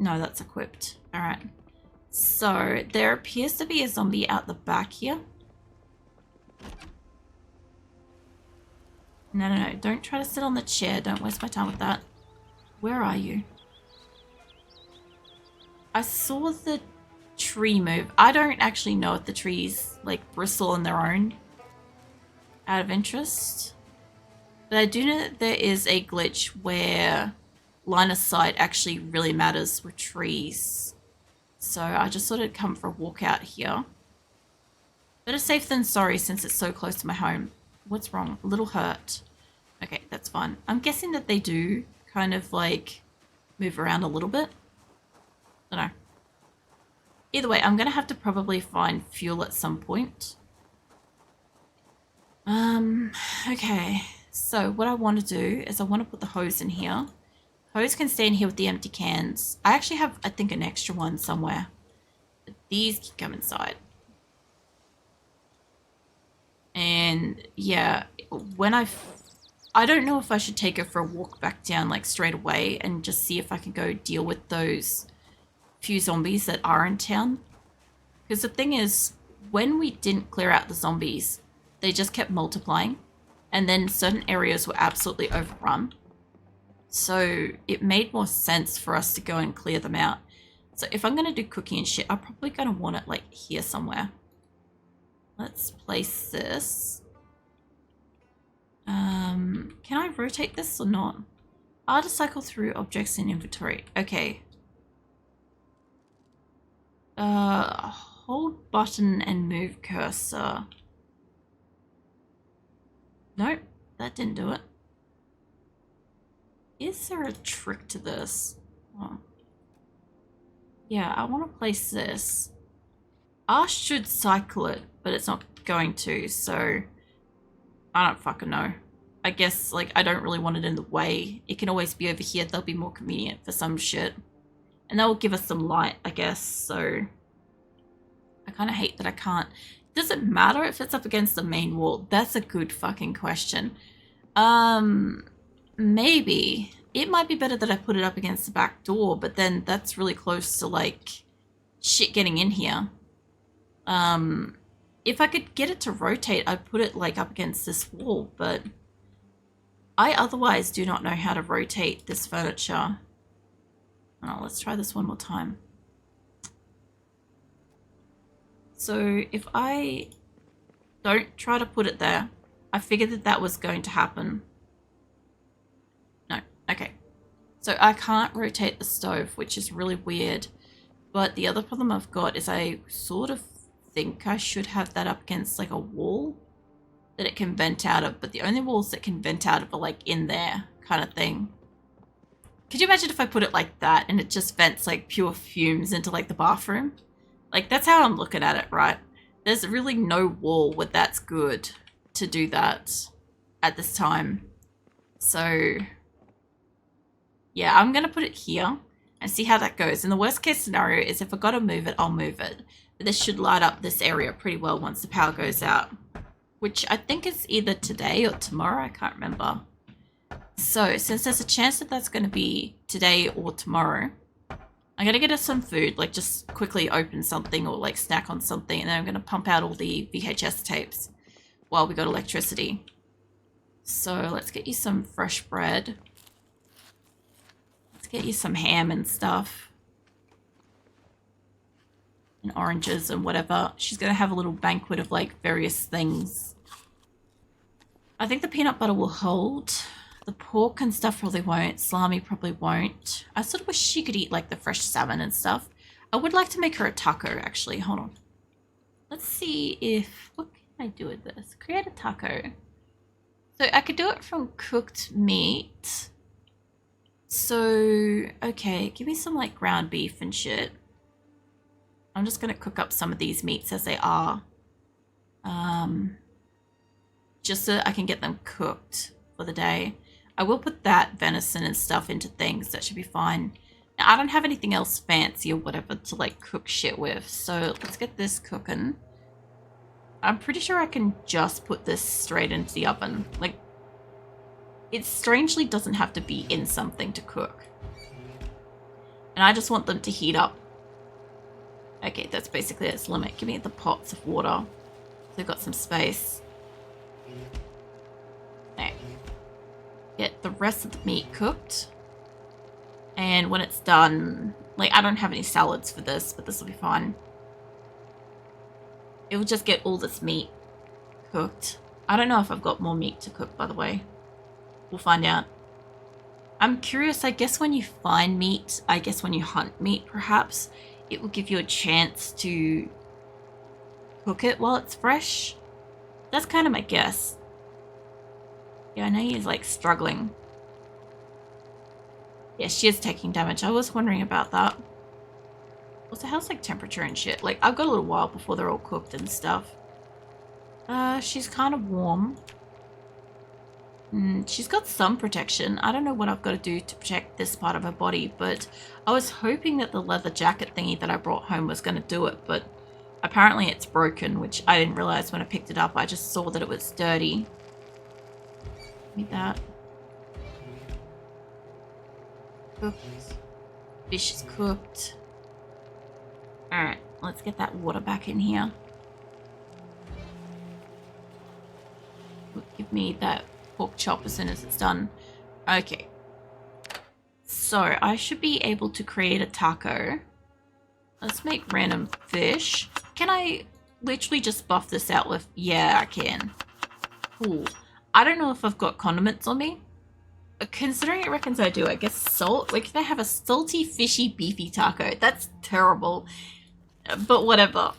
No, that's equipped. All right. So there appears to be a zombie out the back here. No, no, no. Don't try to sit on the chair. Don't waste my time with that. Where are you? I saw the tree move. I don't actually know if the trees like bristle on their own out of interest. But I do know that there is a glitch where line of sight actually really matters with trees. So I just thought I'd come for a walk out here. Better safe than sorry since it's so close to my home. What's wrong? A little hurt. Okay, that's fine. I'm guessing that they do kind of like move around a little bit. I don't know. Either way, I'm going to have to probably find fuel at some point. Okay. So what I want to do is I want to put the hose in here. Hose can stay in here with the empty cans. I actually have, I think, an extra one somewhere. But these can come inside. And yeah, when I don't know if I should take her for a walk back down like straight away and just see if I can go deal with those few zombies that are in town. Because the thing is, when we didn't clear out the zombies, they just kept multiplying. And then certain areas were absolutely overrun. So it made more sense for us to go and clear them out. So if I'm going to do cooking and shit, I'm probably going to want it like here somewhere. Let's place this. Can I rotate this or not? I'll just cycle through objects in inventory. Okay. Hold button and move cursor. Nope, that didn't do it. Is there a trick to this? Oh. Yeah, I want to place this. I should cycle it, but it's not going to, so I don't fucking know. I guess, like, I don't really want it in the way. It can always be over here. They'll be more convenient for some shit. And that will give us some light, I guess, so I kind of hate that I can't. Does it matter if it's up against the main wall? That's a good fucking question. Maybe. It might be better that I put it up against the back door, but then that's really close to, like, shit getting in here. If I could get it to rotate, I'd put it, like, up against this wall, but I otherwise do not know how to rotate this furniture. Oh, let's try this one more time. So if I don't try to put it there, I figured that that was going to happen. No, okay. So I can't rotate the stove, which is really weird. But the other problem I've got is I sort of think I should have that up against like a wall that it can vent out of. But the only walls that can vent out of are like in there kind of thing. Could you imagine if I put it like that and it just vents like pure fumes into like the bathroom? Like that's how I'm looking at it, right? There's really no wall where that's good to do that at this time. So yeah, I'm going to put it here and see how that goes. And the worst case scenario is if I got to move it, I'll move it. But this should light up this area pretty well once the power goes out, which I think is either today or tomorrow. I can't remember. So since there's a chance that that's going to be today or tomorrow, I'm going to get us some food, like just quickly open something or like snack on something. And then I'm going to pump out all the VHS tapes while we got electricity. So let's get you some fresh bread. Let's get you some ham and stuff. And oranges and whatever. She's going to have a little banquet of like various things. I think the peanut butter will hold. The pork and stuff probably won't. Salami probably won't. I sort of wish she could eat like the fresh salmon and stuff. I would like to make her a taco actually. Hold on. Let's see if... What can I do with this? Create a taco. So I could do it from cooked meat. So, okay. Give me some like ground beef and shit. I'm just going to cook up some of these meats as they are. Just so I can get them cooked for the day. I will put that venison and stuff into things. That should be fine. Now, I don't have anything else fancy or whatever to like cook shit with. So let's get this cooking. I'm pretty sure I can just put this straight into the oven. Like, it strangely doesn't have to be in something to cook. And I just want them to heat up. Okay, that's basically its limit. Give me the pots of water. So they've got some space. Okay. Get the rest of the meat cooked. And when it's done, like, I don't have any salads for this, but this will be fine. It will just get all this meat cooked. I don't know if I've got more meat to cook, by the way. We'll find out. I'm curious, I guess when you find meat, I guess when you hunt meat, perhaps, it will give you a chance to cook it while it's fresh. That's kind of my guess. Yeah, I know he's, like, struggling. Yeah, she is taking damage. I was wondering about that. Also, how's, like, temperature and shit? Like, I've got a little while before they're all cooked and stuff. She's kind of warm. She's got some protection. I don't know what I've got to do to protect this part of her body, but I was hoping that the leather jacket thingy that I brought home was going to do it, but apparently it's broken, which I didn't realize when I picked it up. I just saw that it was dirty. Give me that. Cooked. Fish is cooked. Alright, let's get that water back in here. Give me that pork chop as soon as it's done. Okay. So, I should be able to create a taco. Let's make random fish. Can I literally just buff this out with... Yeah, I can. Cool. I don't know if I've got condiments on me. Considering it reckons I do, I guess salt. Like, can I have a salty, fishy, beefy taco? That's terrible. But whatever.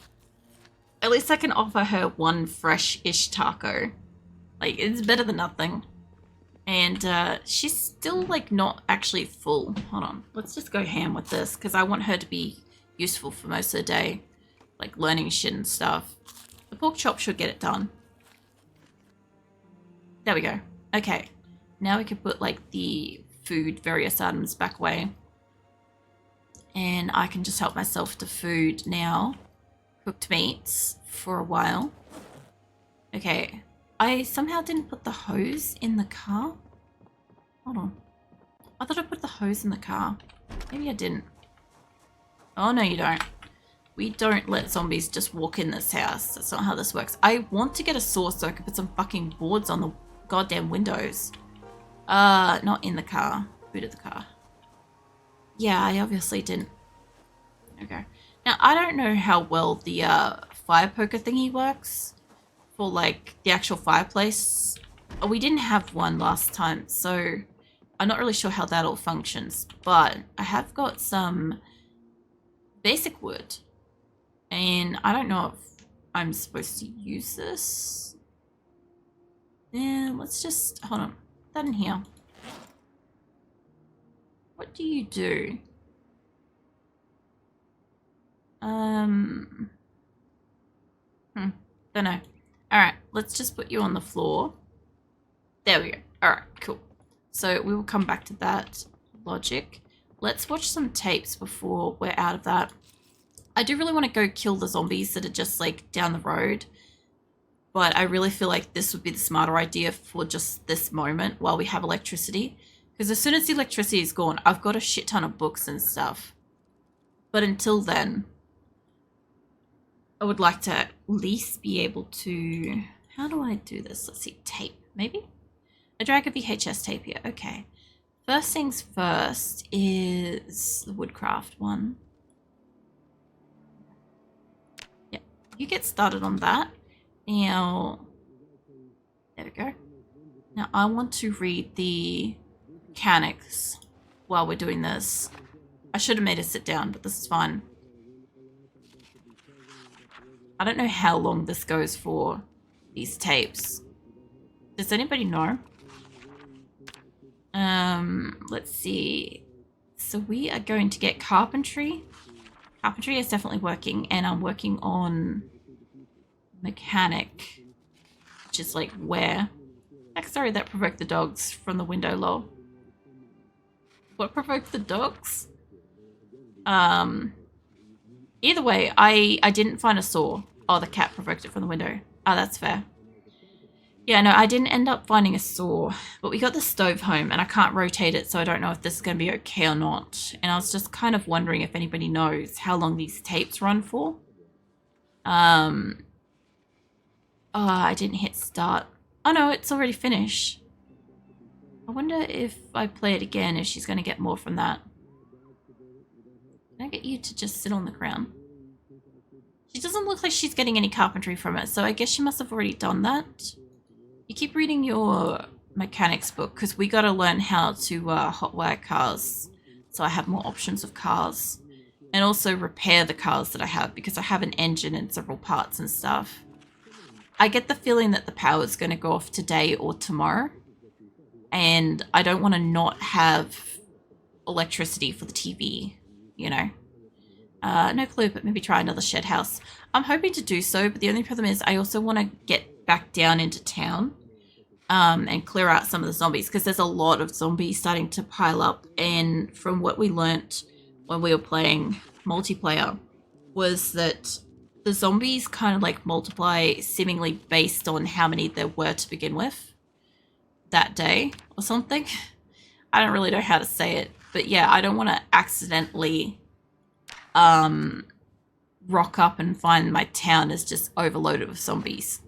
At least I can offer her one fresh-ish taco. Like, it's better than nothing. And she's still, like, not actually full. Hold on. Let's just go ham with this, because I want her to be useful for most of the day. Like, learning shit and stuff. The pork chop should get it done. There we go. Okay. Now we can put, like, the food, various items back away. And I can just help myself to food now. Cooked meats for a while. Okay. I somehow didn't put the hose in the car. Hold on. I thought I put the hose in the car. Maybe I didn't. Oh, no, you don't. We don't let zombies just walk in this house. That's not how this works. I want to get a saw so I can put some fucking boards on the goddamn windows. Not in the car. Boot of the car. Yeah, I obviously didn't. Okay. Now, I don't know how well the fire poker thingy works for, like, the actual fireplace. We didn't have one last time, so I'm not really sure how that all functions. But I have got some basic wood. And I don't know if I'm supposed to use this. Yeah, let's just... Hold on. Put that in here. What do you do? Don't know. Alright, let's just put you on the floor. There we go. Alright, cool. So we will come back to that logic. Let's watch some tapes before we're out of that. I do really want to go kill the zombies that are just, like, down the road. But I really feel like this would be the smarter idea for just this moment while we have electricity. Because as soon as the electricity is gone, I've got a shit ton of books and stuff. But until then, I would like to at least be able to... How do I do this? Let's see. Tape, maybe? I drag a VHS tape here. Okay. First things first is the woodcraft one. Yeah. You get started on that. Now, there we go. Now, I want to read the mechanics while we're doing this. I should have made her sit down, but this is fine. I don't know how long this goes for, these tapes. Does anybody know? Let's see. So we are going to get carpentry. Carpentry is definitely working, and I'm working on mechanic, which is like where. Sorry, that provoked the dogs from the window, lol. What provoked the dogs? Either way, I didn't find a saw. Oh, the cat provoked it from the window. Oh, that's fair. Yeah, no, I didn't end up finding a saw, but we got the stove home and I can't rotate it, so I don't know if this is going to be okay or not. And I was just kind of wondering if anybody knows how long these tapes run for. Um, oh, I didn't hit start. Oh no, it's already finished. I wonder if I play it again, if she's going to get more from that. Can I get you to just sit on the ground? She doesn't look like she's getting any carpentry from it, so I guess she must have already done that. You keep reading your mechanics book, because we got to learn how to hotwire cars, so I have more options of cars. And also repair the cars that I have, because I have an engine and several parts and stuff. I get the feeling that the power is going to go off today or tomorrow. And I don't want to not have electricity for the TV, you know. No clue, but maybe try another shed house. I'm hoping to do so, but the only problem is I also want to get back down into town and clear out some of the zombies, because there's a lot of zombies starting to pile up. And from what we learnt when we were playing multiplayer was that the zombies kind of like multiply seemingly based on how many there were to begin with that day or something. I don't really know how to say it, but yeah, I don't want to accidentally rock up and find my town is just overloaded with zombies.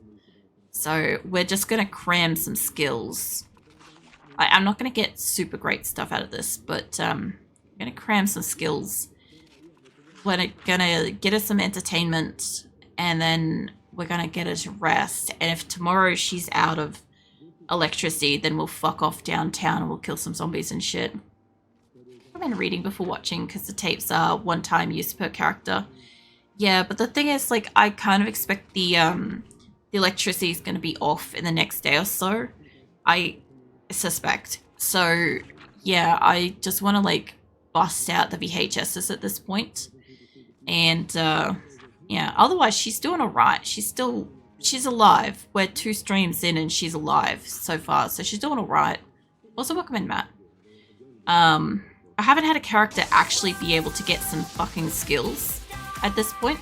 So we're just going to cram some skills. I'm not going to get super great stuff out of this, but I'm going to cram some skills. We're going to get us some entertainment, and then we're going to get her to rest. And if tomorrow she's out of electricity, then we'll fuck off downtown and we'll kill some zombies and shit. I've been reading before watching, because the tapes are one-time use per character. Yeah, but the thing is, like, I kind of expect the electricity is going to be off in the next day or so. I suspect. So, yeah, I just want to, like, bust out the VHSs at this point. And, yeah, otherwise she's doing alright. She's alive. We're 2 streams in and she's alive so far, so she's doing alright. Also, welcome in, Matt. I haven't had a character actually be able to get some fucking skills at this point.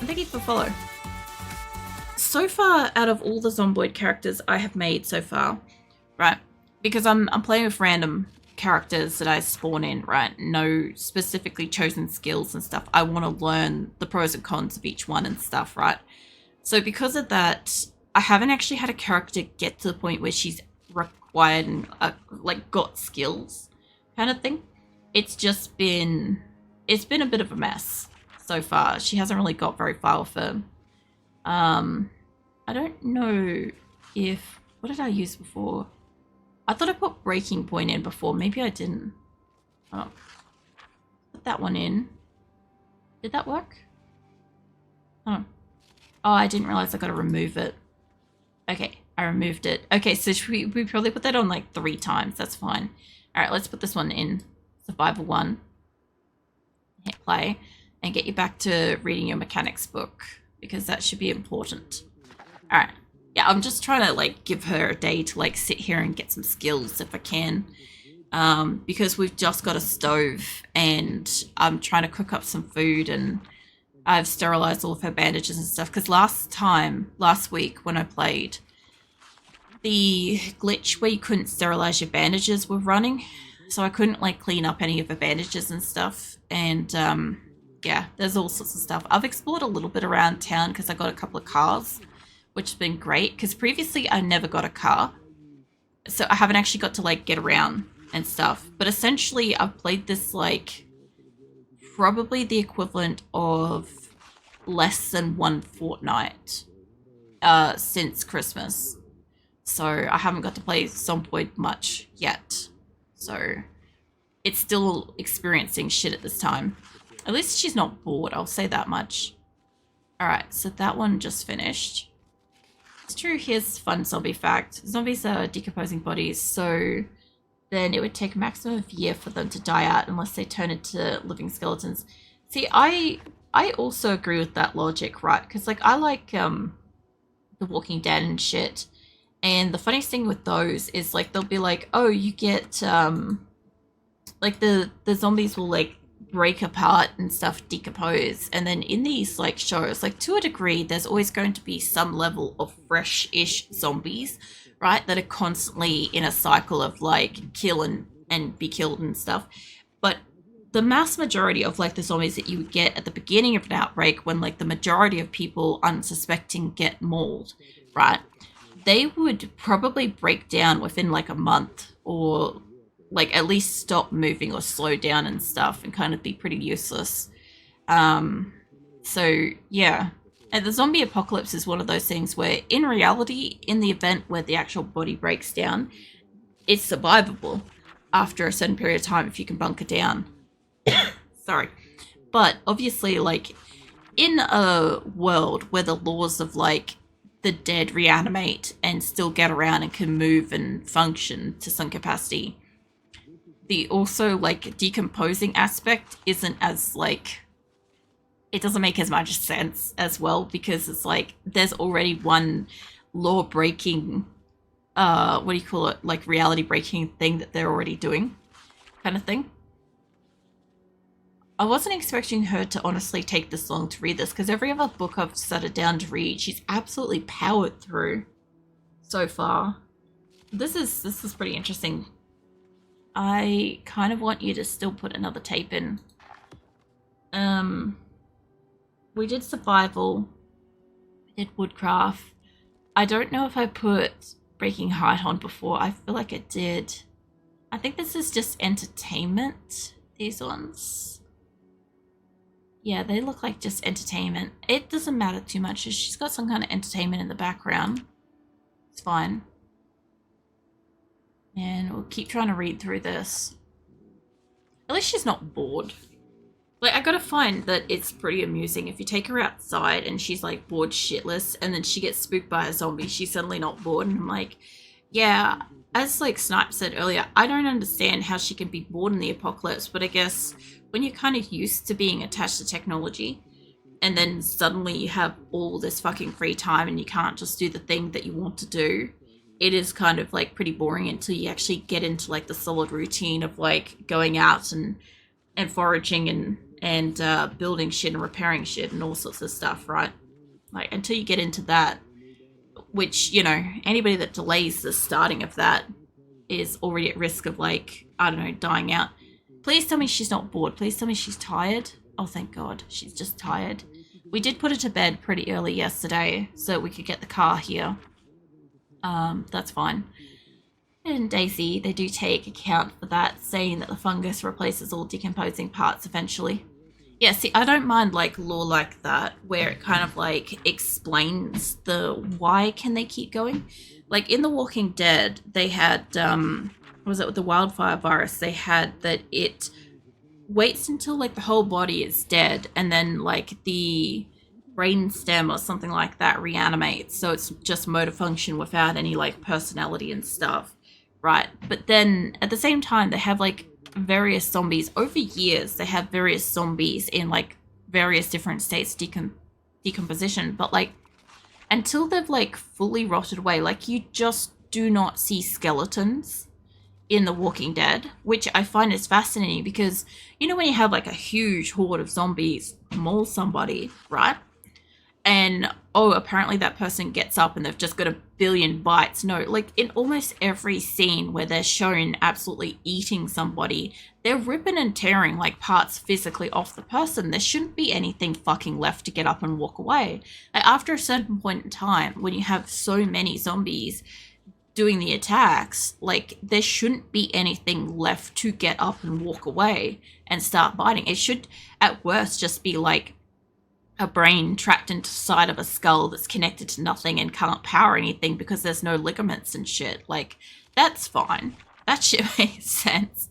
And thank you for follow. So far, out of all the Zomboid characters I have made so far, right, because I'm playing with random characters that I spawn in, right, no specifically chosen skills and stuff. I want to learn the pros and cons of each one and stuff, right? So because of that, I haven't actually had a character get to the point where she's required and like got skills kind of thing. It's been a bit of a mess so far. She hasn't really got very far with her. I don't know if, what did I use before? I thought I put breaking point in before. Maybe I didn't. Oh, put that one in. Did that work? Oh. Oh, I didn't realize I got to remove it. Okay, I removed it. Okay, so we probably put that on like 3 times. That's fine. All right, let's put this one in. Survival 1. Hit play. And get you back to reading your mechanics book, because that should be important. All right. Yeah, I'm just trying to like give her a day to like sit here and get some skills if I can. Because we've just got a stove and I'm trying to cook up some food, and I've sterilized all of her bandages and stuff, because last week when I played, the glitch where you couldn't sterilize your bandages were running, so I couldn't like clean up any of her bandages and stuff. And yeah, there's all sorts of stuff. I've explored a little bit around town because I got a couple of cars, which has been great, because previously I never got a car, so I haven't actually got to like get around and stuff. But essentially I've played this like probably the equivalent of less than 1 fortnight since Christmas. So I haven't got to play Zomboid much yet. So it's still experiencing shit at this time. At least she's not bored, I'll say that much. Alright, so that one just finished. It's true, here's fun zombie fact. Zombies are decomposing bodies, so then it would take a maximum of a year for them to die out unless they turn into living skeletons. See, I also agree with that logic, right? Because like I like The Walking Dead and shit. And the funniest thing with those is like they'll be like, oh, you get like the zombies will like break apart and stuff, decompose. And then in these like shows, like to a degree, there's always going to be some level of fresh-ish zombies, right? That are constantly in a cycle of like kill and be killed and stuff. But the mass majority of like the zombies that you would get at the beginning of an outbreak, when like the majority of people unsuspecting get mauled, right? They would probably break down within like a month, or like at least stop moving or slow down and stuff, and kind of be pretty useless. So yeah. And the zombie apocalypse is one of those things where in reality, in the event where the actual body breaks down, it's survivable after a certain period of time if you can bunker down. Sorry. But obviously, like, in a world where the laws of, like, the dead reanimate and still get around and can move and function to some capacity, the also, like, decomposing aspect isn't as, like, it doesn't make as much sense as well, because it's like there's already one law-breaking, what do you call it, like, reality-breaking thing that they're already doing, kind of thing. I wasn't expecting her to honestly take this long to read this, because every other book I've set her down to read, she's absolutely powered through so far. This is pretty interesting. I kind of want you to still put another tape in. We did survival. We did woodcraft. I don't know if I put breaking height on before. I feel like it did. I think this is just entertainment, these ones. Yeah, they look like just entertainment. It doesn't matter too much. She's got some kind of entertainment in the background. It's fine. And we'll keep trying to read through this. At least she's not bored. Like, I gotta find that it's pretty amusing. If you take her outside and she's, like, bored shitless, and then she gets spooked by a zombie, she's suddenly not bored. And I'm like, yeah, as, like, Snipe said earlier, I don't understand how she can be bored in the apocalypse, but I guess when you're kind of used to being attached to technology, and then suddenly you have all this fucking free time and you can't just do the thing that you want to do, it is kind of, like, pretty boring until you actually get into, like, the solid routine of, like, going out and foraging and building shit and repairing shit and all sorts of stuff, right? Like, until you get into that, which, you know, anybody that delays the starting of that is already at risk of, like, I don't know, dying out. Please tell me she's not bored. Please tell me she's tired. Oh, thank God. She's just tired. We did put her to bed pretty early yesterday so we could get the car here. That's fine. And Daisy, they do take account for that, saying that the fungus replaces all decomposing parts eventually. Yeah, see, I don't mind, like, lore like that, where it kind of, like, explains the why can they keep going. Like, in The Walking Dead, they had, was it with the wildfire virus, they had that it waits until, like, the whole body is dead, and then, like, the brain stem or something like that reanimates, so it's just motor function without any, like, personality and stuff, right? But then, at the same time, they have, like, various zombies over years. They have various zombies in, like, various different states of decomposition, but, like, until they've, like, fully rotted away, like, you just do not see skeletons in The Walking Dead, which I find is fascinating because, you know, when you have, like, a huge horde of zombies maul somebody, right? And, oh, apparently that person gets up and they've just got a billion bites. No, like, in almost every scene where they're shown absolutely eating somebody, they're ripping and tearing, like, parts physically off the person. There shouldn't be anything fucking left to get up and walk away. Like, after a certain point in time, when you have so many zombies doing the attacks, like, there shouldn't be anything left to get up and walk away and start biting. It should, at worst, just be, like, a brain trapped inside of a skull that's connected to nothing and can't power anything because there's no ligaments and shit. Like, that's fine. That shit makes sense.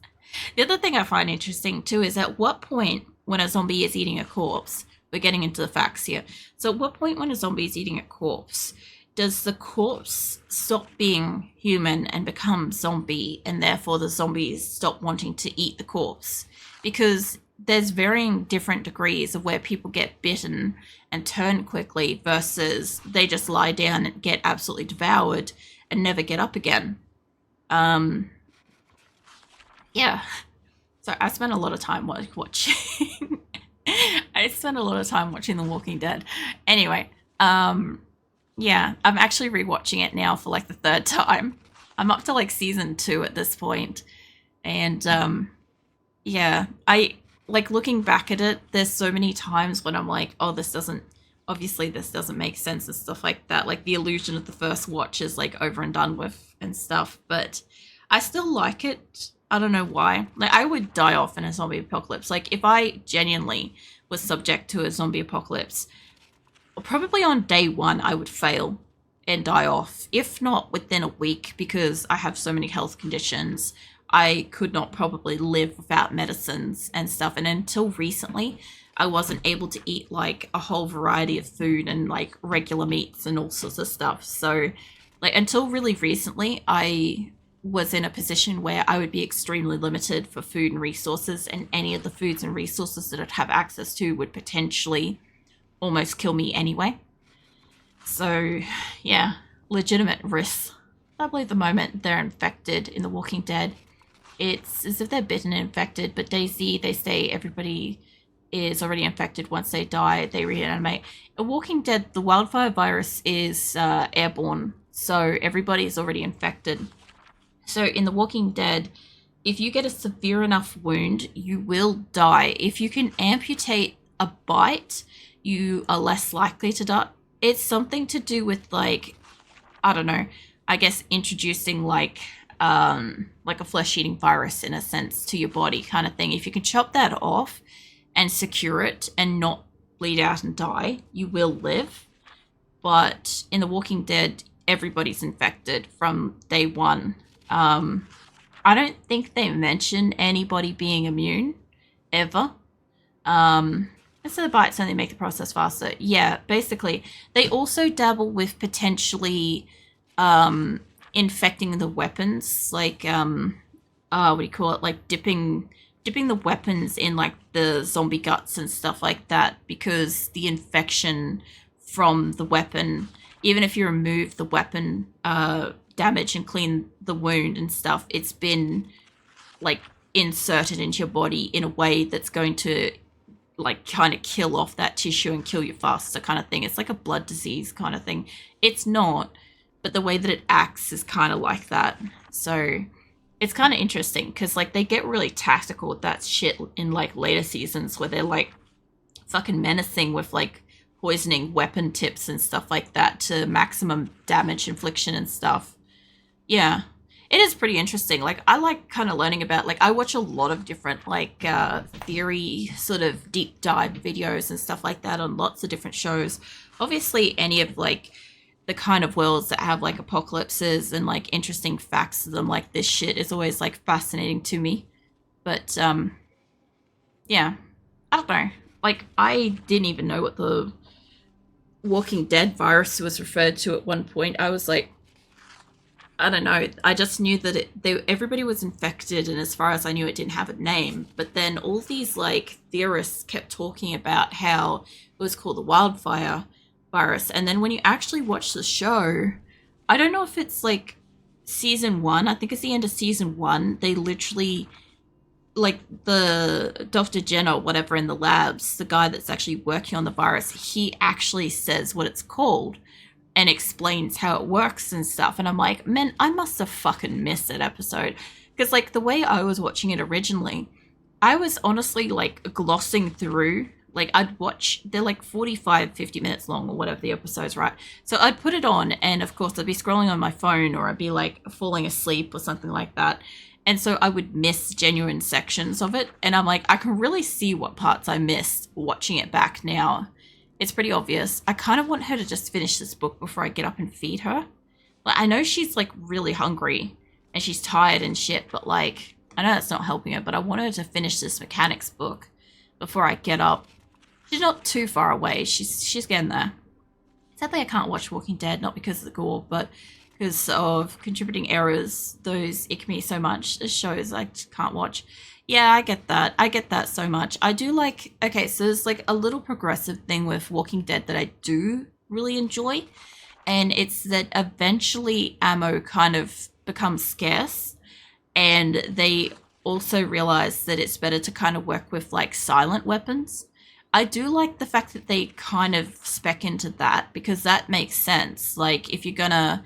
The other thing I find interesting too is at what point when a zombie is eating a corpse, we're getting into the facts here. So at what point when a zombie is eating a corpse, does the corpse stop being human and become zombie, and therefore the zombies stop wanting to eat the corpse? Because there's varying different degrees of where people get bitten and turn quickly versus they just lie down and get absolutely devoured and never get up again. Yeah. So I spent a lot of time watching. I spent a lot of time watching The Walking Dead. Anyway, yeah, I'm actually rewatching it now for like the third time. I'm up to like season 2 at this point, and yeah, I like looking back at it. There's so many times when I'm like, oh, this doesn't make sense and stuff like that. Like the illusion of the first watch is like over and done with and stuff, but I still like it. I don't know why. Like I would die off in a zombie apocalypse. Like if I genuinely was subject to a zombie apocalypse, probably on day 1 I would fail and die off. If not within a week, because I have so many health conditions, I could not probably live without medicines and stuff. And until recently, I wasn't able to eat like a whole variety of food and like regular meats and all sorts of stuff. So like until really recently, I was in a position where I would be extremely limited for food and resources, and any of the foods and resources that I'd have access to would potentially almost kill me anyway. So yeah, legitimate risks. I believe the moment they're infected in The Walking Dead, it's as if they're bitten and infected, but Daisy, they say everybody is already infected. Once they die, they reanimate. In Walking Dead, the wildfire virus is airborne, so everybody is already infected. So in The Walking Dead, if you get a severe enough wound, you will die. If you can amputate a bite, you are less likely to die. It's something to do with like, I don't know, I guess introducing like a flesh-eating virus in a sense to your body kind of thing. If you can chop that off and secure it and not bleed out and die, you will live. But in The Walking Dead, everybody's infected from day 1. I don't think they mention anybody being immune ever. Instead of bites only make the process faster. Yeah, basically. They also dabble with potentially infecting the weapons, like what do you call it? Like dipping the weapons in like the zombie guts and stuff like that, because the infection from the weapon, even if you remove the weapon damage and clean the wound and stuff, it's been like inserted into your body in a way that's going to like kind of kill off that tissue and kill you faster kind of thing. It's like a blood disease kind of thing. It's not, but the way that it acts is kind of like that. So it's kind of interesting because like they get really tactical with that shit in like later seasons, where they're like fucking menacing with like poisoning weapon tips and stuff like that to maximum damage infliction and stuff. Yeah, it is pretty interesting. Like I like kind of learning about, like I watch a lot of different like theory sort of deep dive videos and stuff like that on lots of different shows. Obviously any of like the kind of worlds that have like apocalypses and like interesting facts to them, like this shit, is always like fascinating to me. But yeah, I don't know. Like I didn't even know what the Walking Dead virus was referred to at one point. I was like, I don't know. I just knew that everybody was infected, and as far as I knew, it didn't have a name. But then all these like theorists kept talking about how it was called the wildfire virus. And then when you actually watch the show, I don't know if it's like season 1. I think it's the end of season 1. They literally, like the Dr. Jenner, whatever in the labs, the guy that's actually working on the virus, he actually says what it's called and explains how it works and stuff. And I'm like, man, I must have fucking missed that episode. Because like the way I was watching it originally, I was honestly like glossing through, like I'd watch, they're like 45, 50 minutes long or whatever the episode's, right? So I'd put it on, and of course I'd be scrolling on my phone, or I'd be like falling asleep or something like that. And so I would miss genuine sections of it. And I'm like, I can really see what parts I missed watching it back now. It's pretty obvious. I kind of want her to just finish this book before I get up and feed her. Like, I know she's like really hungry and she's tired and shit, but like, I know that's not helping her, but I want her to finish this mechanics book before I get up. She's not too far away. She's getting there. Sadly, I can't watch Walking Dead, not because of the gore, but because of contributing errors. Those ick me so much. The shows I just can't watch. Yeah, I get that. I get that so much. I do like, okay, so there's like a little progressive thing with Walking Dead that I do really enjoy. And it's that eventually ammo kind of becomes scarce. And they also realized that it's better to kind of work with like silent weapons. I do like the fact that they kind of spec into that because that makes sense. Like if you're gonna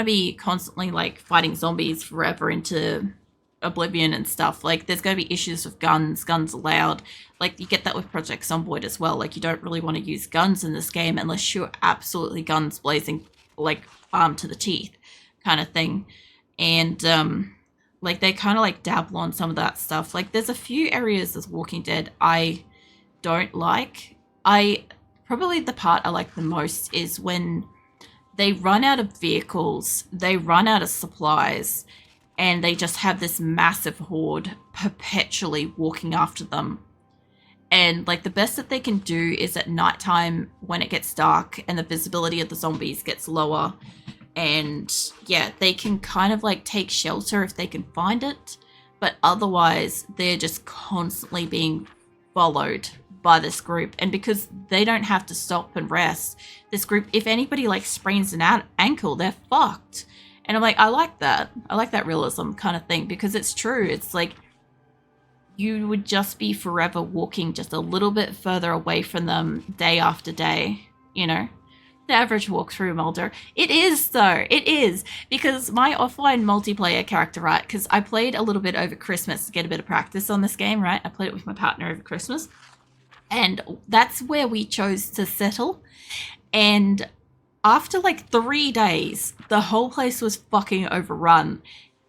be constantly like fighting zombies forever into oblivion and stuff, like there's gonna be issues with guns allowed. Like you get that with Project Zomboid as well. Like you don't really want to use guns in this game unless you're absolutely guns blazing, like armed to the teeth kind of thing. And like they kind of like dabble on some of that stuff. Like there's a few areas of Walking Dead I don't like. I probably the part I like the most is when they run out of vehicles, they run out of supplies, and they just have this massive horde perpetually walking after them. And like the best that they can do is at nighttime when it gets dark and the visibility of the zombies gets lower. And yeah, they can kind of like take shelter if they can find it. But otherwise, they're just constantly being followed by this group. And because they don't have to stop and rest, this group, if anybody like sprains an ankle, they're fucked. And I'm like, I like that. I like that realism kind of thing because it's true. It's like you would just be forever walking just a little bit further away from them day after day, you know? The average walkthrough, Mulder. It is, though. It is. Because my offline multiplayer character, right? Because I played a little bit over Christmas to get a bit of practice on this game, right? I played it with my partner over Christmas. And that's where we chose to settle. And after like 3 days, the whole place was fucking overrun.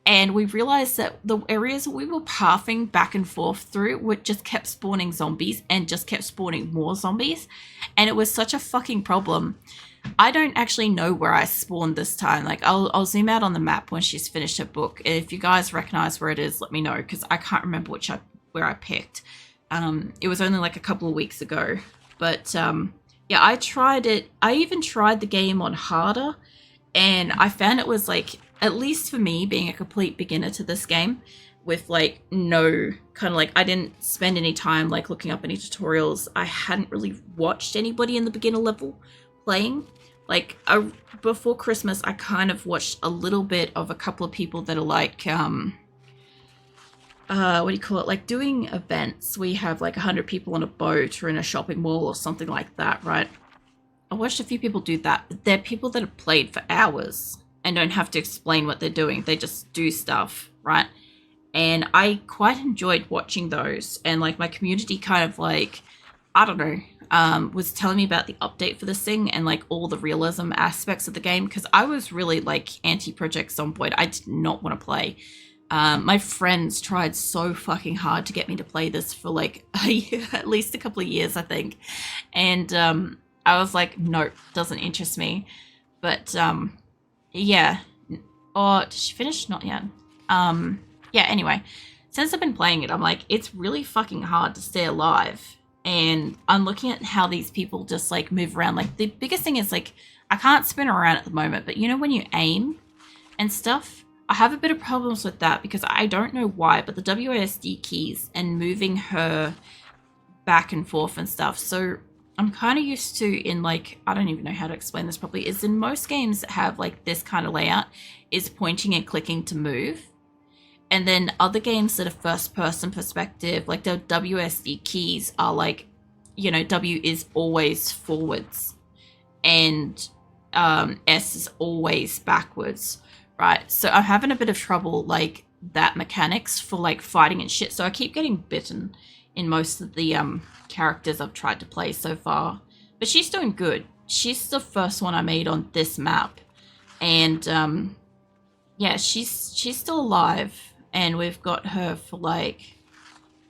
And we realized that the areas we were pathing back and forth through just kept spawning zombies and just kept spawning more zombies. And it was such a fucking problem. I don't actually know where I spawned this time. Like, I'll zoom out on the map when she's finished her book. If you guys recognize where it is, let me know, because I can't remember where I picked. It was only like a couple of weeks ago. But, yeah, I tried it. I even tried the game on harder. And I found it was like, at least for me, being a complete beginner to this game, with like no kind of like, I didn't spend any time like looking up any tutorials. I hadn't really watched anybody in the beginner level playing. Like before Christmas, I kind of watched a little bit of a couple of people that are like, what do you call it? Like doing events. We have like 100 people on a boat or in a shopping mall or something like that, right? I watched a few people do that, but they're people that have played for hours and don't have to explain what they're doing. They just do stuff, right? And I quite enjoyed watching those. And like my community kind of like, I don't know, was telling me about the update for this thing and like all the realism aspects of the game. Because I was really like anti-Project Zomboid. I did not want to play. My friends tried so fucking hard to get me to play this for like a year, at least a couple of years, I think. And I was like, nope, doesn't interest me. But yeah. Or did she finish? Not yet. Yeah, anyway. Since I've been playing it, I'm like, it's really fucking hard to stay alive. And I'm looking at how these people just like move around. Like the biggest thing is like, I can't spin around at the moment, but you know when you aim and stuff? I have a bit of problems with that because I don't know why, but the WASD keys and moving her back and forth and stuff. So I'm kind of used to in like, I don't even know how to explain this properly, is in most games that have like this kind of layout is pointing and clicking to move. And then other games that are first person perspective, like the WSD keys are like, you know, W is always forwards and S is always backwards, right? So I'm having a bit of trouble like that mechanics for like fighting and shit. So I keep getting bitten in most of the characters I've tried to play so far. But she's doing good. She's the first one I made on this map. And yeah, she's still alive. And we've got her for like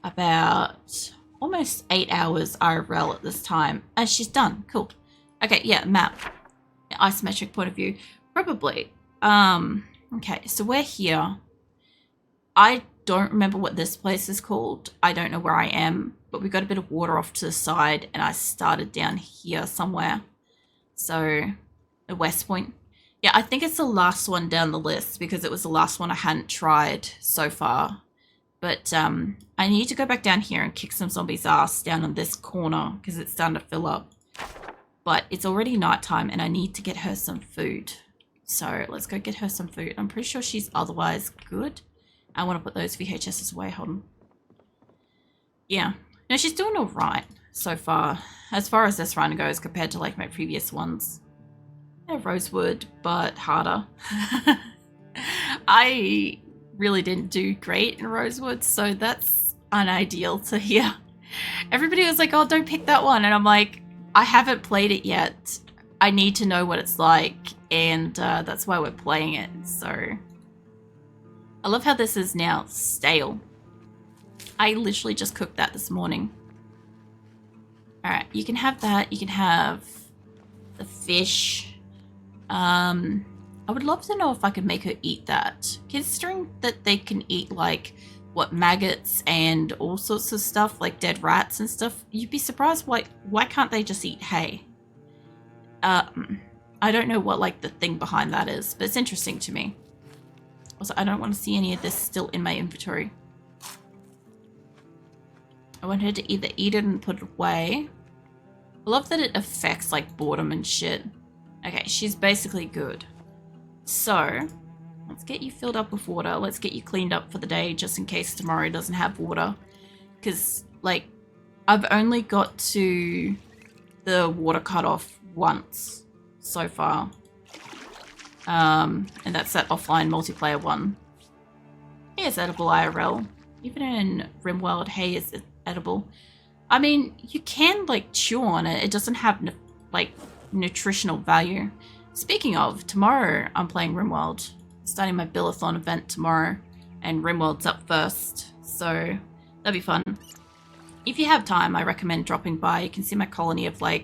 about almost 8 hours IRL at this time. And she's done. Cool. Okay, yeah, map. Isometric point of view. Probably. Okay, so we're here. I don't remember what this place is called. I don't know where I am. But we've got a bit of water off to the side. And I started down here somewhere. So, the West Point. Yeah, I think it's the last one down the list because it was the last one I hadn't tried so far. But I need to go back down here and kick some zombies' ass down on this corner because it's starting to fill up. But it's already nighttime and I need to get her some food. So let's go get her some food. I'm pretty sure she's otherwise good. I want to put those VHSs away. Hold on. Yeah. No, she's doing all right so far as this run goes compared to like my previous ones. Yeah, Rosewood, but harder. I really didn't do great in Rosewood, so that's unideal to hear. Everybody was like, oh, don't pick that one. And I'm like, I haven't played it yet. I need to know what it's like. And that's why we're playing it. So I love how this is now stale. I literally just cooked that this morning. All right, you can have that. You can have the fish. I would love to know if I could make her eat that. Considering that they can eat like what, maggots and all sorts of stuff, like dead rats and stuff, you'd be surprised why can't they just eat hay? I don't know what like the thing behind that is, but it's interesting to me. Also, I don't want to see any of this still in my inventory. I want her to either eat it and put it away. I love that it affects like boredom and shit. Okay, she's basically good. So, let's get you filled up with water. Let's get you cleaned up for the day just in case tomorrow doesn't have water. Because, like, I've only got to the water cutoff once so far. And that's that offline multiplayer one. Hay is edible IRL. Even in RimWorld, hay is edible. I mean, you can, like, chew on it. It doesn't have, like, nutritional value. Speaking of, tomorrow I'm playing RimWorld. Starting my Billathon event tomorrow, and RimWorld's up first, so that'll be fun. If you have time, I recommend dropping by. You can see my colony of like